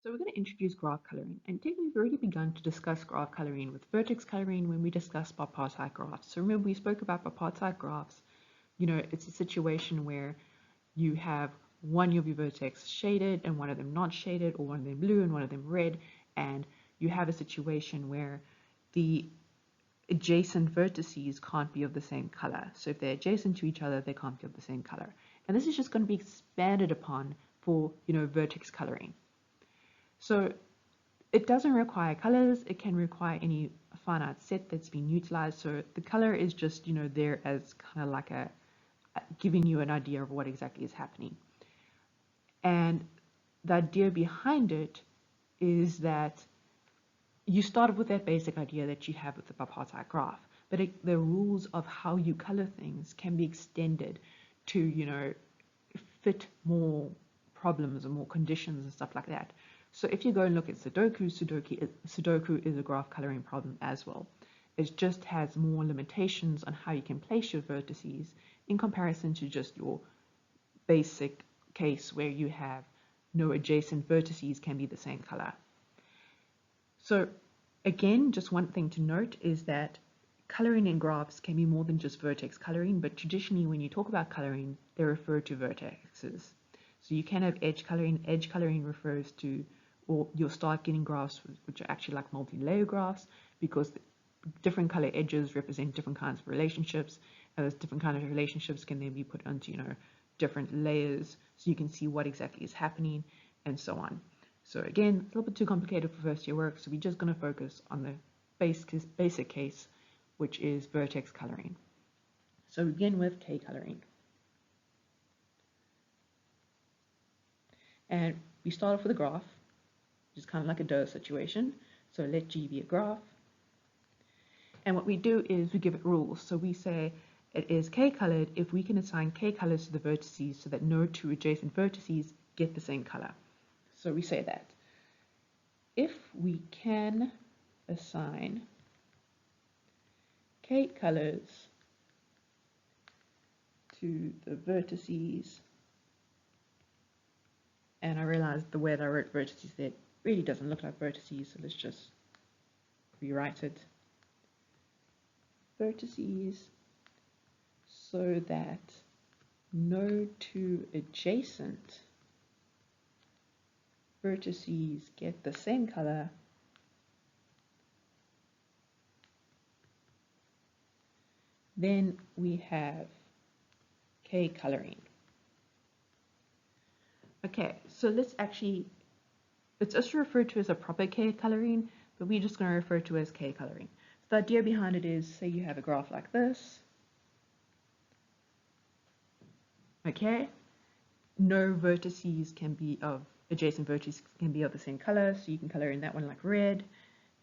So we're going to introduce graph coloring, and technically we've already begun to discuss graph coloring with vertex coloring when we discussed bipartite graphs. So remember we spoke about bipartite graphs. It's a situation where you have one of your vertex shaded and one of them not shaded, or one of them blue and one of them red, and you have a situation where the adjacent vertices can't be of the same color. So if they're adjacent to each other, they can't be of the same color. And this is just going to be expanded upon for, vertex coloring. So it doesn't require colors, it can require any finite set that's been utilized. So the color is just, there as kind of like giving you an idea of what exactly is happening. And the idea behind it is that you start with that basic idea that you have with the bipartite graph, but the rules of how you color things can be extended to, fit more problems and more conditions and stuff like that. So if you go and look at Sudoku is a graph coloring problem as well. It just has more limitations on how you can place your vertices in comparison to just your basic case where you have no adjacent vertices can be the same color. So again, just one thing to note is that coloring in graphs can be more than just vertex coloring, but traditionally when you talk about coloring, they refer to vertexes. So you can have edge coloring. Edge coloring refers to, or you'll start getting graphs which are actually like multi-layer graphs, because different color edges represent different kinds of relationships, and those different kinds of relationships can then be put onto, different layers, so you can see what exactly is happening and so on. So again, a little bit too complicated for first year work, so we're just going to focus on the basic case, which is vertex coloring. So begin with K coloring. And we start off with a graph, which is kind of like a dough situation. So let G be a graph. And what we do is we give it rules. So we say it is K colored if we can assign K colors to the vertices so that no two adjacent vertices get the same color. So we say that if we can assign K colors to the vertices, and I realized the way that I wrote vertices there really doesn't look like vertices, so let's just rewrite it. Vertices so that no two adjacent vertices get the same color, then we have K coloring. Okay, so it's also referred to as a proper K coloring, but we're just going to refer to it as K coloring. So the idea behind it is, say you have a graph like this. Okay, no vertices can be of, adjacent vertices can be of the same color, so you can color in that one like red,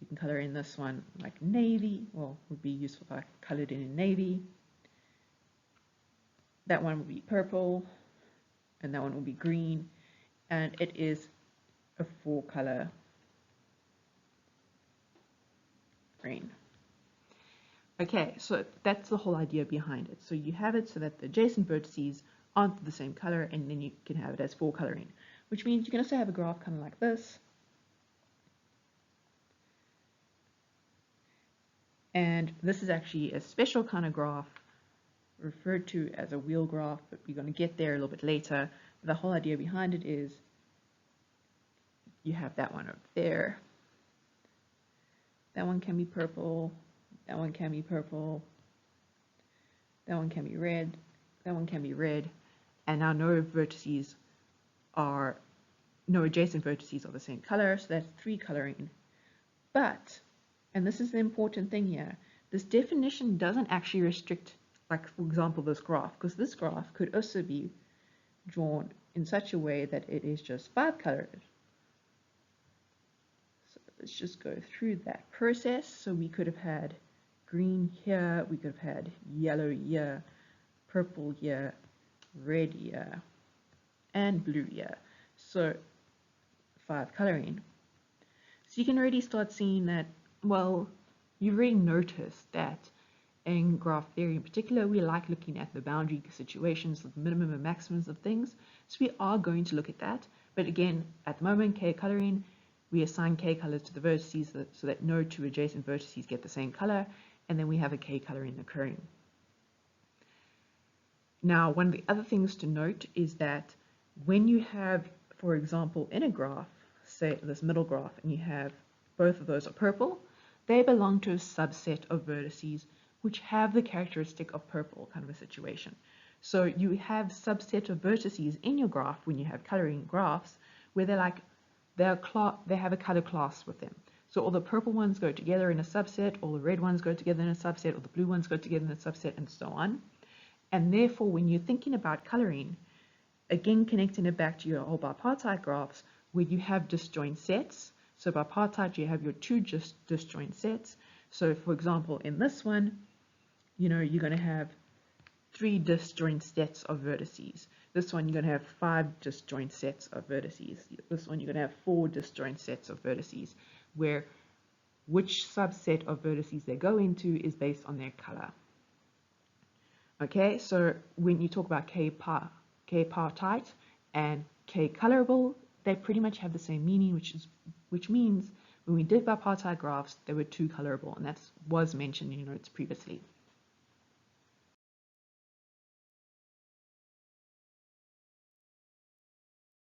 you can color in this one like navy, well, would be useful if I colored in navy. That one would be purple, and that one will be green, and it is a 4-color green. Okay, so that's the whole idea behind it. So you have it so that the adjacent vertices aren't the same color, and then you can have it as 4 coloring, which means you can also have a graph kind of like this. And this is actually a special kind of graph referred to as a wheel graph, but we're going to get there a little bit later. The whole idea behind it is you have that one up there. That one can be purple, that one can be purple, that one can be red, that one can be red, and now no adjacent vertices are the same color, so that's 3 coloring. But, and this is the important thing here, this definition doesn't actually restrict, like for example this graph, because this graph could also be drawn in such a way that it is just 5 colors. So let's just go through that process. So we could have had green here, we could have had yellow here, purple here, red here, and blue here. So 5 coloring. So you can already start seeing that, well, you've already noticed that in graph theory in particular, we like looking at the boundary situations, the minimum and maximums of things. So we are going to look at that. But again, at the moment, K coloring we assign k colors to the vertices so that no two adjacent vertices get the same color, and then we have a k coloring occurring. Now, one of the other things to note is that when you have, for example, in a graph, say this middle graph, and you have both of those are purple, they belong to a subset of vertices which have the characteristic of purple, kind of a situation. So you have subset of vertices in your graph when you have coloring graphs where they have a color class with them. So all the purple ones go together in a subset, all the red ones go together in a subset, all the blue ones go together in a subset, and so on. And therefore, when you're thinking about coloring, again connecting it back to your whole bipartite graphs, where you have disjoint sets. So bipartite, you have your two disjoint sets. So for example, in this one, you're going to have 3 disjoint sets of vertices. This one, you're going to have 5 disjoint sets of vertices. This one, you're going to have 4 disjoint sets of vertices, where which subset of vertices they go into is based on their color. Okay, so when you talk about k-partite and k-colorable, they pretty much have the same meaning, which means when we did bipartite graphs, they were 2 colorable, and that was mentioned in your notes previously.